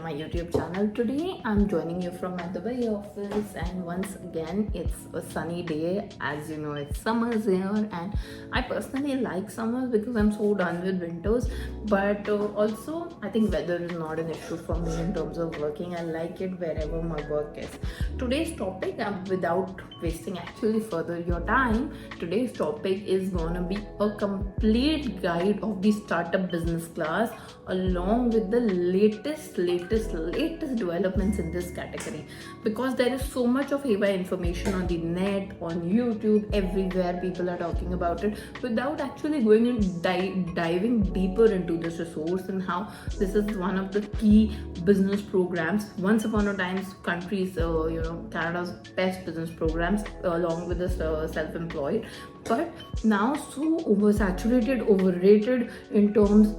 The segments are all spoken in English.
my YouTube channel. Today I'm joining you from my Dubai office, and once again it's a sunny day. As you know, it's summers here, and I personally like summers because I'm so done with winters. But also I think weather is not an issue for me in terms of working. I like it wherever my work is. Today's topic, without wasting actually further your time, today's topic is gonna be a complete guide of the startup business class along with the latest developments in this category, because there is so much of haywire information on the net, on YouTube, everywhere people are talking about it without actually going and diving deeper into this resource and how this is one of the key business programs. Once upon a time, countries, Canada's best business programs along with the self-employed, but now so oversaturated, overrated in terms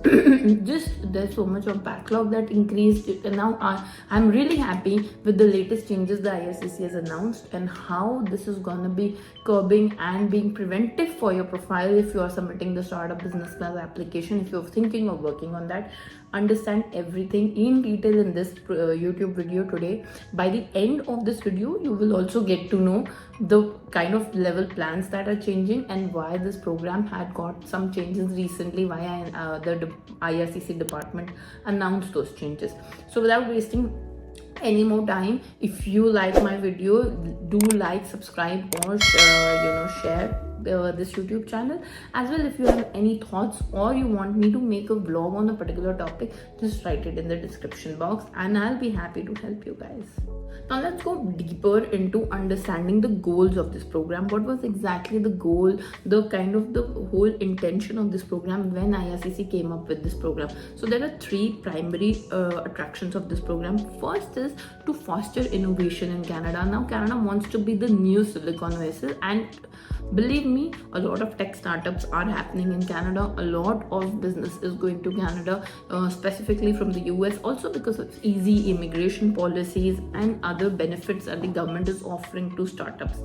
just there's so much of backlog that increased. And now I'm really happy with the latest changes the IRCC has announced and how this is gonna be curbing and being preventive for your profile if you are submitting the startup business class application. If you're thinking of working on that, understand everything in detail in this YouTube video today. By the end of this video, you will also get to know the kind of level plans that are changing and why this program had got some changes recently, why the IRCC department announced those changes. So without wasting any more time, if you like my video, do like, subscribe, or share this YouTube channel. As well, if you have any thoughts or you want me to make a vlog on a particular topic, just write it in the description box and I'll be happy to help you guys. Now let's go deeper into understanding the goals of this program. What was exactly the goal, the kind of the whole intention of this program when IRCC came up with this program? So there are three primary attractions of this program. First is to foster innovation in Canada. Now Canada wants to be the new Silicon Valley, and believe me, a lot of tech startups are happening in Canada. A lot of business is going to Canada, specifically from the US, also because of easy immigration policies and other benefits that the government is offering to startups.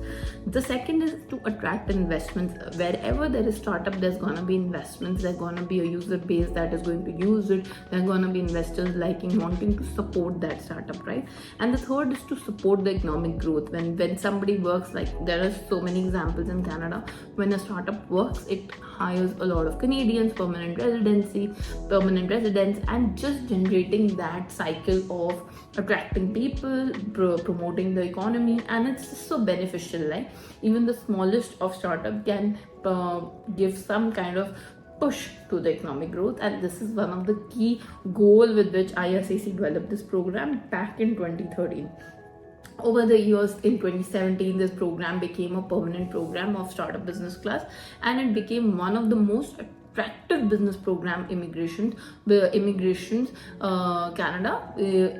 The second is to attract investments. Wherever there is startup, there's gonna be investments. There's gonna be a user base that is going to use it. There's gonna be investors wanting to support that startup, right? And the third is to support the economic growth. When somebody works, like there are so many examples in Canada, when a startup works, it hires a lot of Canadians, permanent residents, and just generating that cycle of attracting people, promoting the economy, and it's so beneficial. Like even the smallest of startup can give some kind of push to the economic growth, and this is one of the key goal with which IRCC developed this program back in 2013. Over the years, in 2017, this program became a permanent program of startup business class, and it became one of the most attractive business program immigrations Canada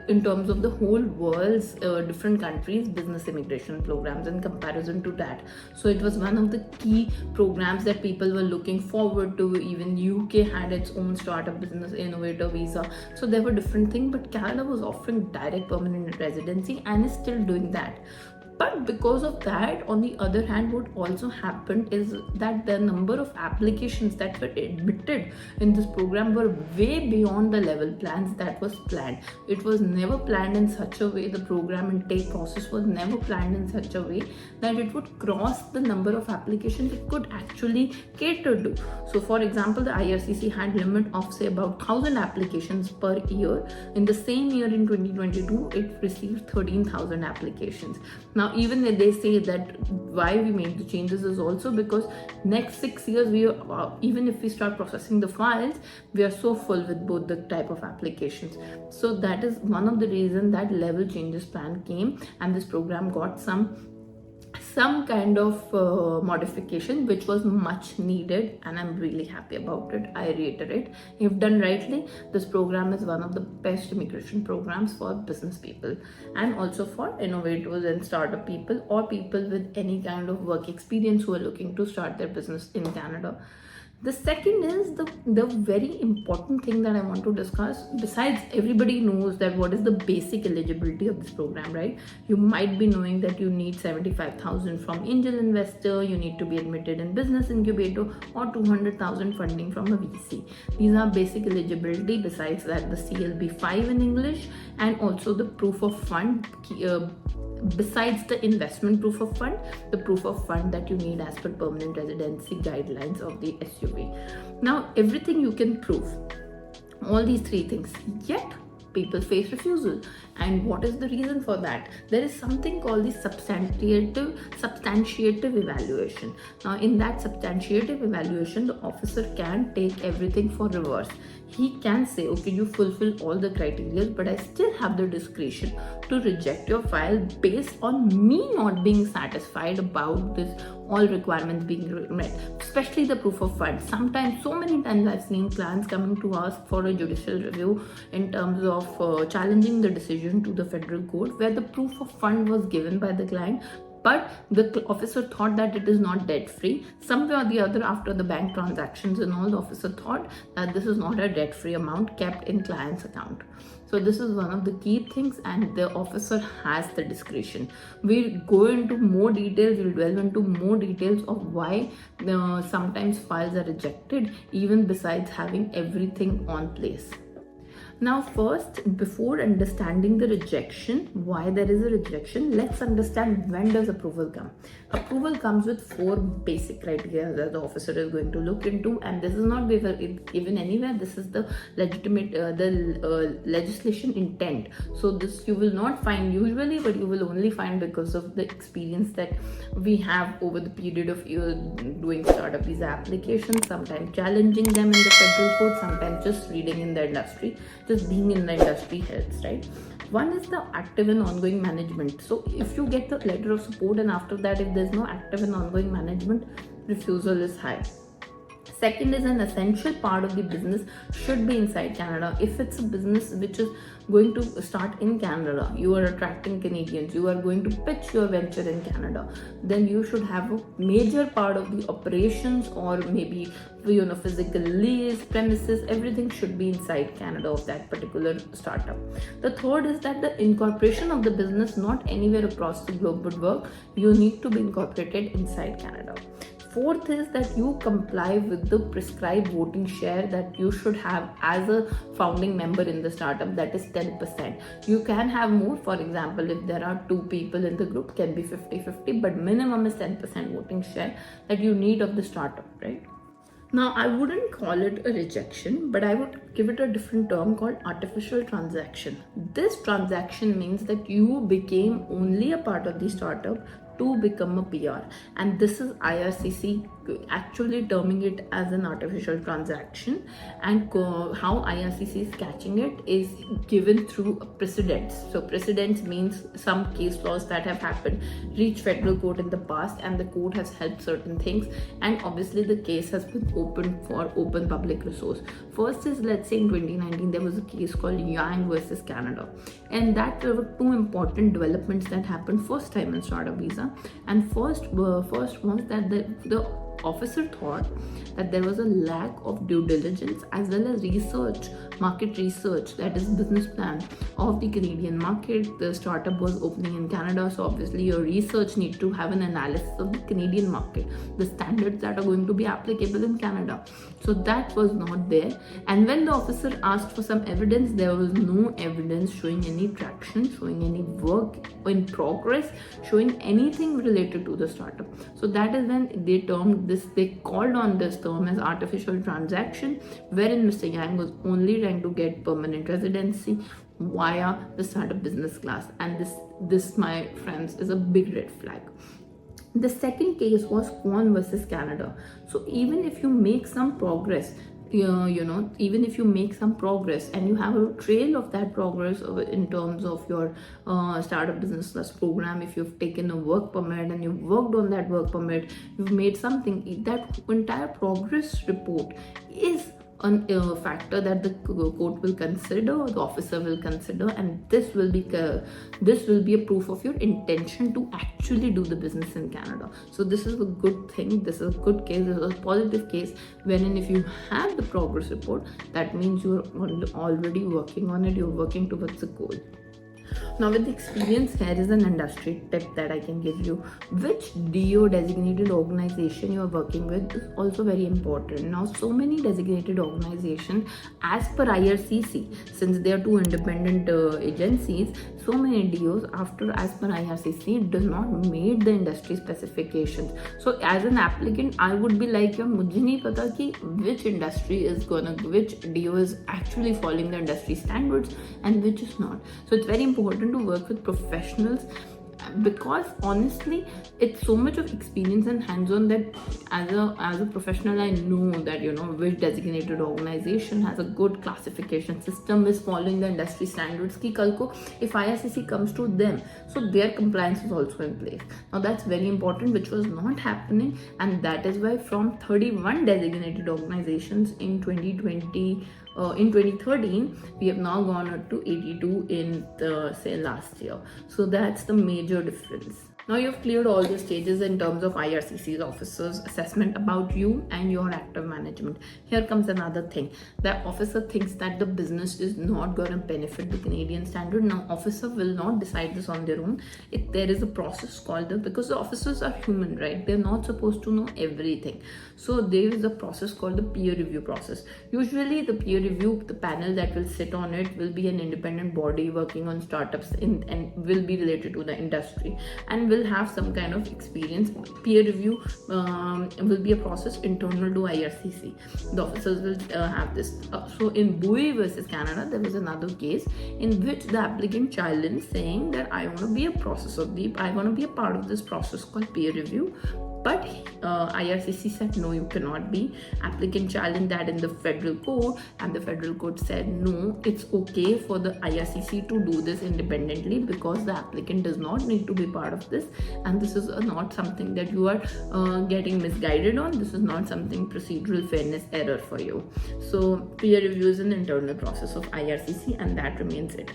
in terms of the whole world's different countries business immigration programs in comparison to that. So it was one of the key programs that people were looking forward to. Even UK had its own startup business innovator visa, so there were different things, but Canada was offering direct permanent residency and is still doing that. But because of that, on the other hand, what also happened is that the number of applications that were admitted in this program were way beyond the level plans that was planned. It was never planned in such a way, the program intake process was never planned in such a way that it would cross the number of applications it could actually cater to. So for example, the IRCC had limit of say about 1,000 applications per year. In the same year in 2022, it received 13,000 applications. Now even they say that why we made the changes is also because next 6 years even if we start processing the files, we are so full with both the type of applications. So that is one of the reasons that level changes plan came, and this program got some kind of modification which was much needed, and I'm really happy about it. I reiterate, if done rightly, this program is one of the best immigration programs for business people and also for innovators and startup people or people with any kind of work experience who are looking to start their business in Canada. The second is the very important thing that I want to discuss. Besides, everybody knows that what is the basic eligibility of this program, right? You might be knowing that you need 75,000 from angel investor, you need to be admitted in business incubator, or 200,000 funding from a VC. These are basic eligibility. Besides that, the CLB5 in English, and also the proof of fund. Besides the investment proof of fund, the proof of fund that you need as per permanent residency guidelines of the SUV. Now, everything you can prove, all these three things, yet people face refusal. And what is the reason for that? There is something called the substantiative evaluation. Now, in that substantiative evaluation, the officer can take everything for reverse. He can say, okay, you fulfill all the criteria, but I still have the discretion to reject your file based on me not being satisfied about this all requirements being met, especially the proof of funds. Sometimes, so many times I've seen clients coming to ask for a judicial review in terms of challenging the decision to the federal court, where the proof of fund was given by the client, but the officer thought that it is not debt free. Somewhere or the other, after the bank transactions and all, the officer thought that this is not a debt free amount kept in client's account. So this is one of the key things, and the officer has the discretion. We'll go into more details, we'll delve into more details of why sometimes files are rejected, even besides having everything on place. Now, first, before understanding the rejection, why there is a rejection, let's understand when does approval come. Approval comes with 4 basic criteria that the officer is going to look into, and this is not given anywhere. This is the legitimate, legislation intent. So this you will not find usually, but you will only find because of the experience that we have over the period of doing startup visa applications, sometimes challenging them in the federal court, sometimes just reading in the industry. Just being in the industry helps, right? One is the active and ongoing management. So if you get the letter of support and after that if there's no active and ongoing management, refusal is high. Second is an essential part of the business should be inside Canada. If it's a business which is going to start in Canada, you are attracting Canadians, you are going to pitch your venture in Canada, then you should have a major part of the operations, or maybe physical lease, premises, everything should be inside Canada of that particular startup. The third is that the incorporation of the business not anywhere across the globe would work. You need to be incorporated inside Canada. Fourth is that you comply with the prescribed voting share that you should have as a founding member in the startup, that is 10%. You can have more, for example, if there are 2 people in the group, can be 50-50, but minimum is 10% voting share that you need of the startup, right? Now, I wouldn't call it a rejection, but I would give it a different term called artificial transaction. This transaction means that you became only a part of the startup to become a PR, and this is IRCC actually terming it as an artificial transaction. And how IRCC is catching it is given through precedents. So precedents means some case laws that have happened, reach federal court in the past, and the court has helped certain things, and obviously the case has been open for open public resource. First is, let's say in 2019 there was a case called Yang versus Canada, and that there were 2 important developments that happened first time in startup visa. And first was that the officer thought that there was a lack of due diligence as well as research, market research, that is business plan of the Canadian market. The startup was opening in Canada, so obviously your research need to have an analysis of the Canadian market, the standards that are going to be applicable in Canada. So that was not there, and when the officer asked for some evidence, there was no evidence showing any traction, showing any work in progress, showing anything related to the startup. So that is when they called on this term as artificial transaction, wherein Mr. Yang was only trying to get permanent residency via the startup business class, and this my friends is a big red flag. The second case was Kwan versus Canada. So even if you make some progress, even if you make some progress and you have a trail of that progress in terms of your startup business plus program, if you've taken a work permit and you've worked on that work permit, you've made something, that entire progress report is a factor that the court will consider, or the officer will consider, and this will be a proof of your intention to actually do the business in Canada. So this is a good thing, this is a good case, this is a positive case, wherein if you have the progress report, that means you're already working on it, you're working towards the goal. Now with the experience, here is an industry tip that I can give you. Which DO, designated organization, you are working with is also very important. Now so many designated organizations, as per IRCC, since they are two independent agencies, so many DOs as per IRCC does not meet the industry specifications. So as an applicant, I would be like, मुझे नहीं पता कि which DO is actually following the industry standards and which is not. So it's very important to work with professionals, because honestly it's so much of experience and hands-on that as a professional I know that which designated organization has a good classification system, is following the industry standards, ki kal ko if IRCC comes to them, so their compliance is also in place. Now that's very important, which was not happening, and that is why from 31 designated organizations in 2020 in 2013, we have now gone up to 82 in the last year. So that's the major difference. Now you've cleared all the stages in terms of IRCC's officer's assessment about you and your active management. Here comes another thing. The officer thinks that the business is not going to benefit the Canadian standard. Now officer will not decide this on their own. There is a process called because the officers are human, right? They're not supposed to know everything. So there is a process called the peer review process. Usually the peer review, the panel that will sit on it will be an independent body working on startups and will be related to the industry and will have some kind of experience. Peer review will be a process internal to IRCC. The officers will have this. So in Bowie versus Canada, there was another case in which the applicant challenged, saying that I want to be a part of this process called peer review. But IRCC said no, you cannot be. Applicant challenged that in the federal court, and the federal court said no, it's okay for the IRCC to do this independently because the applicant does not need to be part of this, and this is not something that you are getting misguided on. This is not something procedural fairness error for you. So peer review is an internal process of IRCC, and that remains it.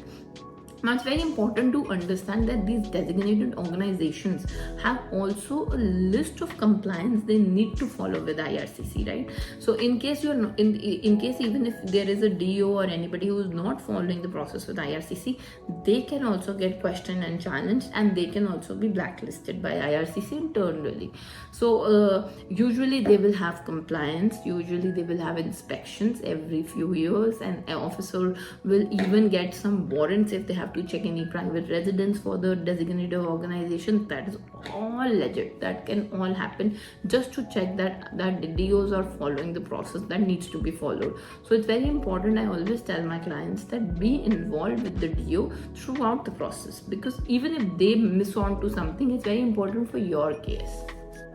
Now it's very important to understand that these designated organizations have also a list of compliance they need to follow with IRCC, right? So in case in case even if there is a DO or anybody who is not following the process with IRCC, they can also get questioned and challenged, and they can also be blacklisted by IRCC internally. So usually they will have compliance, usually they will have inspections every few years, and an officer will even get some warrants if they have to check any private residence for the designated organization. That is all legit. That can all happen just to check that the DOs are following the process that needs to be followed. So it's very important. I always tell my clients that be involved with the DO throughout the process, because even if they miss on to something, it's very important for your case.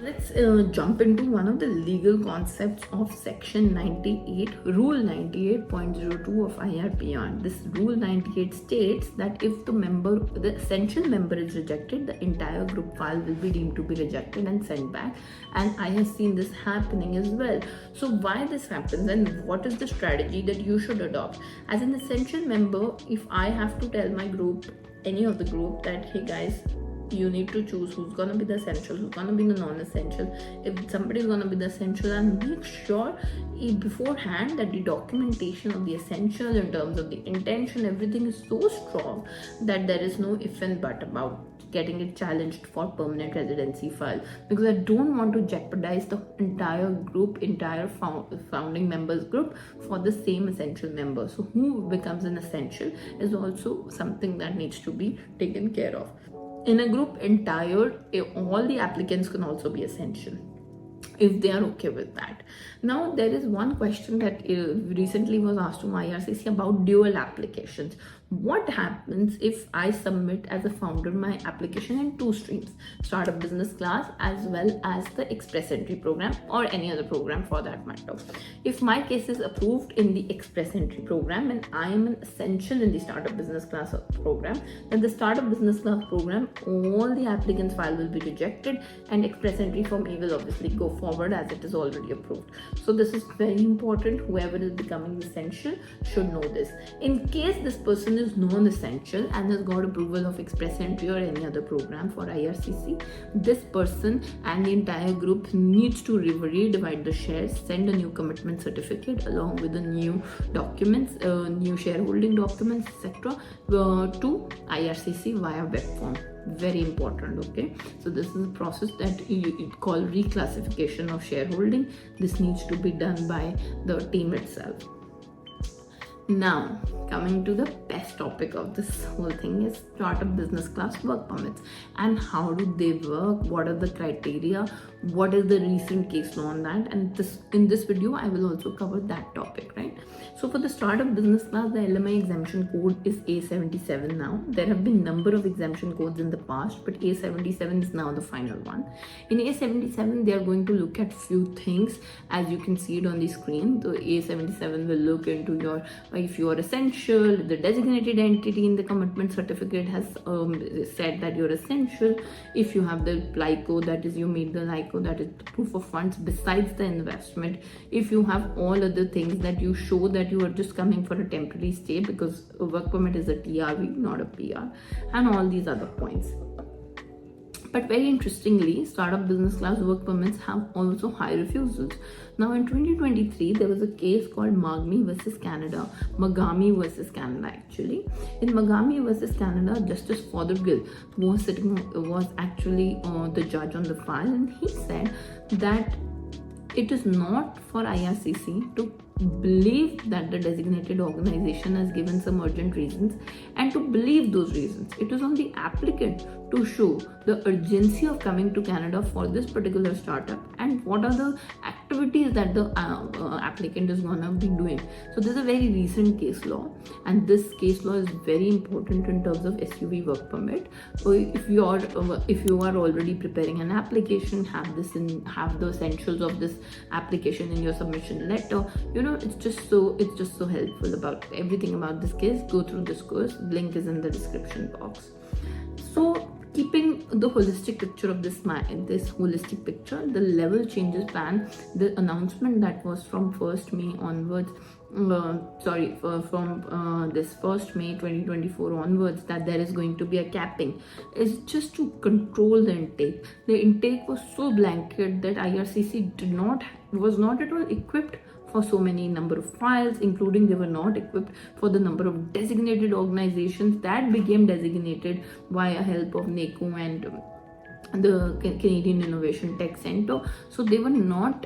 Let's jump into one of the legal concepts of Section 98, Rule 98.02 of IRPR. This Rule 98 states that if the essential member is rejected, the entire group file will be deemed to be rejected and sent back. And I have seen this happening as well. So why this happens and what is the strategy that you should adopt? As an essential member, if I have to tell my group, any of the group, that hey guys, you need to choose who's going to be the essential, who's going to be the non-essential. If somebody is going to be the essential, and make sure beforehand that the documentation of the essential in terms of the intention, everything is so strong that there is no if and but about getting it challenged for permanent residency file, because I don't want to jeopardize the entire group, entire founding members group for the same essential member. So who becomes an essential is also something that needs to be taken care of. In a group entire, all the applicants can also be essential if they are okay with that. Now there is one question that recently was asked to IRCC about dual applications. What happens if I submit as a founder my application in two streams, startup business class as well as the express entry program, or any other program for that matter? If my case is approved in the express entry program and I am an essential in the startup business class program, then the startup business class program, all the applicants' file will be rejected and express entry for me will obviously go forward as it is already approved. So this is very important. Whoever is becoming essential should know this. In case this person is non-essential and has got approval of express entry or any other program for IRCC, this person and the entire group needs to redivide the shares, send a new commitment certificate along with the new documents, new shareholding documents, etc. To IRCC via web form. Very important. Okay, so this is a process that you call reclassification of shareholding. This needs to be done by the team itself. Now, coming to the best topic of this whole thing is startup business class work permits, and how do they work, what are the criteria, what is the recent case law on that, and in this video I will also cover that topic, right? So for the startup business class, the LMI exemption code is A77 now. There have been number of exemption codes in the past, but A77 is now the final one. In A77, they are going to look at few things, as you can see it on the screen. The A77 will look into your, if you are essential, the designated entity in the commitment certificate has said that you're essential, if you have the LICO, that is you meet the LICO, that is the proof of funds besides the investment, if you have all other things that you show that you are just coming for a temporary stay, because a work permit is a TRV, not a PR, and all these other points. But very interestingly, startup business class work permits have also high refusals. Now in 2023, there was a case called Magami versus Canada, actually. In Magami versus Canada, Justice Fothergill was actually the judge on the file, and he said that it is not for IRCC to believe that the designated organization has given some urgent reasons and to believe those reasons. It is on the applicant to show the urgency of coming to Canada for this particular startup and what are the activities that the applicant is going to be doing. So this is a very recent case law, and this case law is very important in terms of SUV work permit. So if you are already preparing an application, have the essentials of this application in your submission letter. It's just so helpful about everything about this case. Go through this course. Link is in the description box. So keeping the holistic picture of this holistic picture, the level changes plan, the announcement that was from 1st May onwards, from this 1st May 2024 onwards, that there is going to be a capping, is just to control the intake. The intake was so blanket that IRCC was not at all equipped for so many number of files, including they were not equipped for the number of designated organizations that became designated via help of NACO and the Canadian Innovation Tech Center. So they were not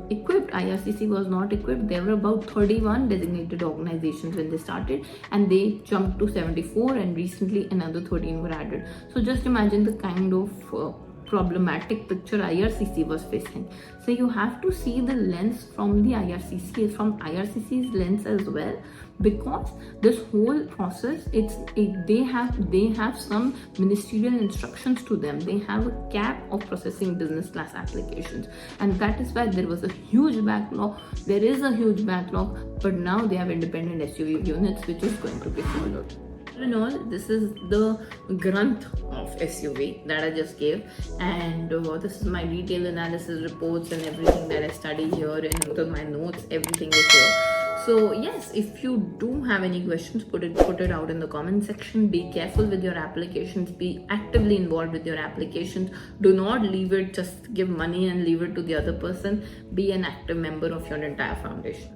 equipped. IRCC was not equipped. There were about 31 designated organizations when they started, and they jumped to 74, and recently another 13 were added. So just imagine the kind of problematic picture IRCC was facing. So you have to see the lens from IRCC's lens as well, because this whole process, they have some ministerial instructions to them. They have a cap of processing business class applications, and that is why there was a huge backlog. There is a huge backlog, but now they have independent SUV units, which is going to be followed. In all, this is the grunt of SUV that I just gave, and this is my detailed analysis reports and everything that I study here, and my notes, everything is here. So yes, if you do have any questions, put it out in the comment section. Be careful with your applications. Be actively involved with your applications. Do not leave it, just give money and leave it to the other person. Be an active member of your entire foundation.